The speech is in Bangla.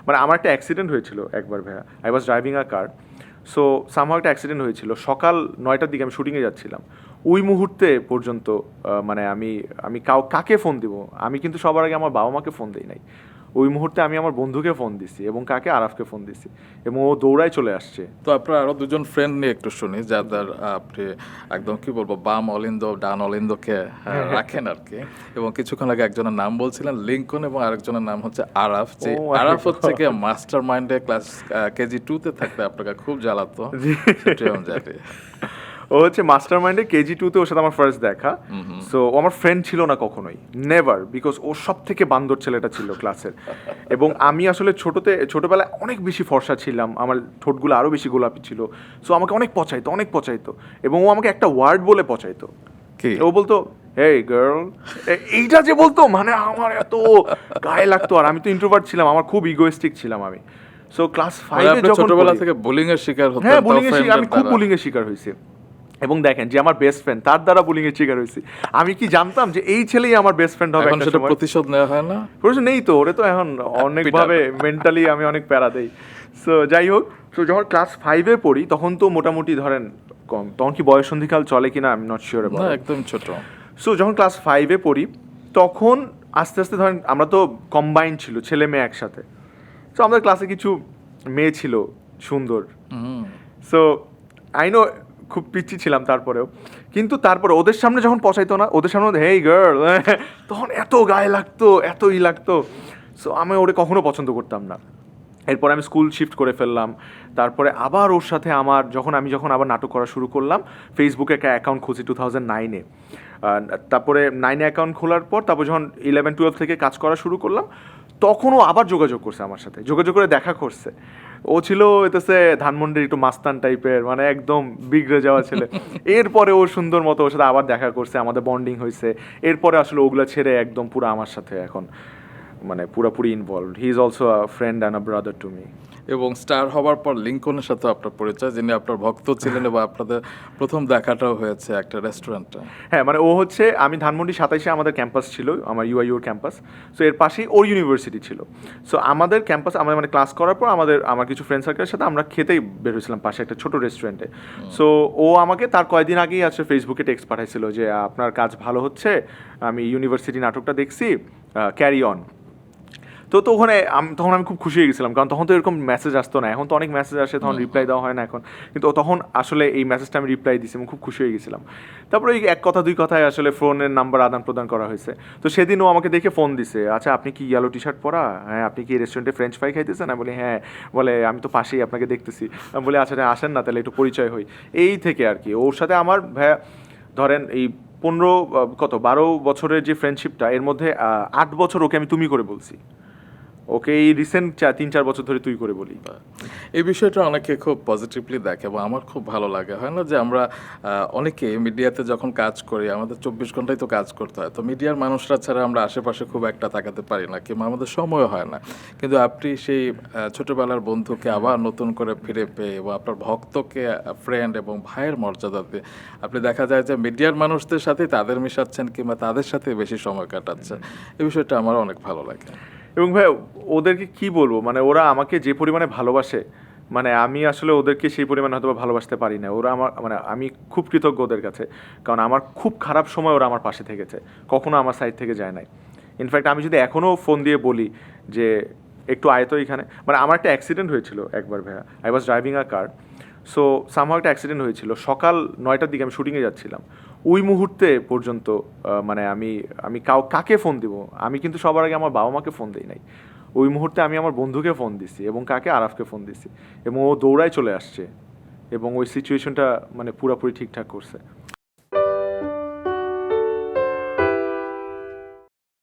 মানে আমার একটা অ্যাক্সিডেন্ট হয়েছিল একবার ভাইয়া, I was driving a car. So somehow একটা অ্যাক্সিডেন্ট হয়েছিল, সকাল 9টার দিকে আমি শুটিংয়ে যাচ্ছিলাম। ওই মুহূর্তে পর্যন্ত মানে আমি আমি কাকে ফোন দিব, আমি কিন্তু সবার আগে আমার বাবা মাকে ফোন দিই নাই। ওই মুহূর্তে আমি আমার বন্ধুকে ফোন দিছি এবং কাকে, আরাফকে ফোন দিছি, এবং ও দৌড়ায় চলে আসছে। তো আপনার আরো দুজন ফ্রেন্ড নিয়ে একটু শুনি, যাদের আপনি একদম কি বলবো বাম অলিন্দ ডান অলিন্দকে রাখেন আর কি। এবং কিছুক্ষণ আগে একজনের নাম বলছিলেন লিঙ্কন, এবং আরেকজনের নাম হচ্ছে আরাফ। যে Oh my আরাফ হচ্ছে God. কি মাস্টার মাইন্ডে ক্লাস কেজি 2-তে থাকতে আপনাকে খুব জ্বালাতো, সেটাই আমি জানি। ও হচ্ছে মাস্টার মাইন্ডে KG2-তে ওর সাথে আমার ফার্স্ট দেখা। সো ও আমার ফ্রেন্ড ছিল না কখনোই, নেভার, বিকজ ও সব থেকে বান্দর ছেলেটা ছিল ক্লাসের। এবং আমি আসলে ছোটবেলায় অনেক বেশি ফর্সা ছিলাম, আমার ঠোঁটগুলো আরও বেশি গোলাপি ছিল। সো আমাকে অনেক পচাইতো, এবং ও আমাকে একটা ওয়ার্ড বলে পচাইতো। কি ও বলতো হেই গার্ল, এইটা যে বলতো, মানে আমার এত গায়ে লাগতো। আর আমি তো ইন্ট্রোভার্ট ছিলাম, আমার খুব ইগোয়েস্টিক ছিলাম আমি। সো ক্লাস 5-এ যখন ছোটবেলা থেকে বুলিং এর শিকার হতেন? হ্যাঁ, আমি খুব বুলিং এর শিকার হয়েছি। এবং দেখেন, যে আমার বেস্ট ফ্রেন্ড, তার দ্বারা বুলিং এর শিকার হয়েছি। আমি কি জানতাম যে এই ছেলেই আমার বেস্ট ফ্রেন্ড হবে? এখন সেটা প্রতিশোধ নেওয়া হয় না? প্রশ্ন নেই তো, ওরে তো এখন অনেকভাবে মেন্টালি আমি অনেক প্যারা দেই। সো যাই হোক, তো যখন ক্লাস 5-এ পড়ি তখন তো মোটামুটি ধরেন কম, তখন কি বয়ঃসন্ধিকাল চলে কিনা আমি নট শিওর। না, একদম ছোট। সো যখন ক্লাস 5-এ পড়ি তখন আস্তে আস্তে ধরেন আমরা তো কম্বাইন ছিল, ছেলে মেয়ে একসাথে। সো আমাদের ক্লাসে কিছু মেয়ে ছিল সুন্দর। সো আই নো খুব পিচ্ছি ছিলাম তারপরেও, কিন্তু তারপরে ওদের সামনে যখন পচাইতো না, ওদের সামনে হেই গার্ল, তখন এত গায়ে লাগতো, এতই লাগতো। সো আমি ওরে কখনো পছন্দ করতাম না। এরপর আমি স্কুল শিফট করে ফেললাম। তারপরে আবার ওর সাথে আমার আমি যখন আবার নাটক করা শুরু করলাম, ফেসবুকে একটা অ্যাকাউন্ট খুঁজি 2009-এ। তারপরে 9-এ অ্যাকাউন্ট খোলার পর তারপর যখন 11-12 থেকে কাজ করা শুরু করলাম, তখনও আবার যোগাযোগ করছে আমার সাথে, যোগাযোগ করে দেখা করছে। ও ছিল এতেছে ধানমন্ডির একটু মাস্তান টাইপের, মানে একদম বিগড়ে যাওয়া ছেলে। এরপরে ও সুন্দর মতো ওর সাথে আবার দেখা করছে, আমাদের বন্ডিং হয়েছে। এরপরে আসলে ওগুলো ছেড়ে একদম পুরো আমার সাথে এখন মানে পুরোপুরি involved. He is also a friend and a brother to me. এবং স্টার হবার পর লিঙ্কনের সাথে আপনার পরিচয়, যিনি আপনার ভক্ত ছিলেন, এবং আপনাদের প্রথম দেখাটাও হয়েছে একটা রেস্টুরেন্টে। হ্যাঁ, মানে ও হচ্ছে, আমি ধানমন্ডি 27-এ আমাদের ক্যাম্পাস ছিল, আমার ইউআইউর ক্যাম্পাস। সো এর পাশেই ওর ইউনিভার্সিটি ছিল। সো আমাদের ক্যাম্পাস, আমরা মানে ক্লাস করার পর আমার কিছু ফ্রেন্ড সার্কেলের সাথে আমরা খেতেই বের হয়েছিলাম পাশে একটা ছোট রেস্টুরেন্টে। সো ও আমাকে তার কয়েকদিন আগেই আছে ফেসবুকে টেক্সট পাঠাইছিল যে আপনার কাজ ভালো হচ্ছে, আমি ইউনিভার্সিটি নাটকটা দেখছি, ক্যারি অন। তো ওখানে তখন আমি খুব খুশি হয়ে গেছিলাম, কারণ তখন তো এরকম মেসেজ আসতো না। এখন তো অনেক মেসেজ আসে, তখন রিপ্লাই দেওয়া হয় না এখন। কিন্তু তখন আসলে এই মেসেজটা আমি রিপ্লাই দিয়েছি এবং খুব খুশি হয়ে গেছিলাম। তারপরে এই এক কথা দুই কথায় আসলে ফোনের নাম্বার আদান প্রদান করা হয়েছে। তো সেদিন ও আমাকে দেখে ফোন দিছে, আচ্ছা আপনি কি ইয়েলো টি শার্ট পরা, হ্যাঁ আপনি কি রেস্টুরেন্টে ফ্রেঞ্চ ফ্রাই খাইতেছেন? আমি বলি হ্যাঁ। বলে আমি তো পাশেই আপনাকে দেখতেছি। আমি বলি আচ্ছা আসেন না, তাহলে একটু পরিচয় হই। এই থেকে আর কি ওর সাথে আমার ভাইয়া ধরেন এই 12 বছরের যে ফ্রেন্ডশিপটা, এর মধ্যে 8 বছর ওকে আমি তুমি করে বলছি। ওকে এই রিসেন্ট 3-4 বছর ধরে তুই করে বলি। এই বিষয়টা অনেকে খুব পজিটিভলি দেখে, এবং আমার খুব ভালো লাগে। হয় না যে আমরা অনেকে মিডিয়াতে যখন কাজ করি, আমাদের 24 ঘন্টায় তো কাজ করতে হয়, তো মিডিয়ার মানুষরা ছাড়া আমরা আশেপাশে খুব একটা তাকাতে পারি না, কিংবা আমাদের সময় হয় না। কিন্তু আপনি সেই ছোটবেলার বন্ধুকে আবার নতুন করে ফিরে পেয়ে, এবং আপনার ভক্তকে ফ্রেন্ড এবং ভাইয়ের মর্যাদা দিয়ে আপনি দেখা যায় যে মিডিয়ার মানুষদের সাথে তাদের মিশাচ্ছেন, কিংবা তাদের সাথে বেশি সময় কাটাচ্ছেন। এই বিষয়টা আমার অনেক ভালো লাগে। এবং ভাই ওদেরকে কি বলবো, মানে ওরা আমাকে যে পরিমাণে ভালোবাসে, মানে আমি আসলে ওদেরকে সেই পরিমাণে হয়তো ভালোবাসতে পারি না। ওরা আমার, মানে আমি খুব কৃতজ্ঞ ওদের কাছে, কারণ আমার খুব খারাপ সময় ওরা আমার পাশে থেকেছে, কখনো আমার সাইড থেকে যায় নাই। ইনফ্যাক্ট আমি যদি এখনও ফোন দিয়ে বলি যে একটু আয় তো এখানে, মানে আমার একটা অ্যাক্সিডেন্ট হয়েছিল একবার ভাইয়া, I was driving a car. So somehow একটা অ্যাক্সিডেন্ট হয়েছিল, সকাল 9টার দিকে আমি শুটিংয়ে যাচ্ছিলাম। ওই মুহূর্তে পর্যন্ত মানে আমি কাকে ফোন দিব, আমি কিন্তু সবার আগে আমার বাবা মাকে ফোন দিই নাই। ওই মুহূর্তে আমি আমার বন্ধুকে ফোন দিছি এবং কাকে, আরাফকে ফোন দিছি, এবং ও দৌড়ায় চলে আসছে এবং ওই সিচুয়েশনটা মানে পুরোপুরি ঠিকঠাক করছে।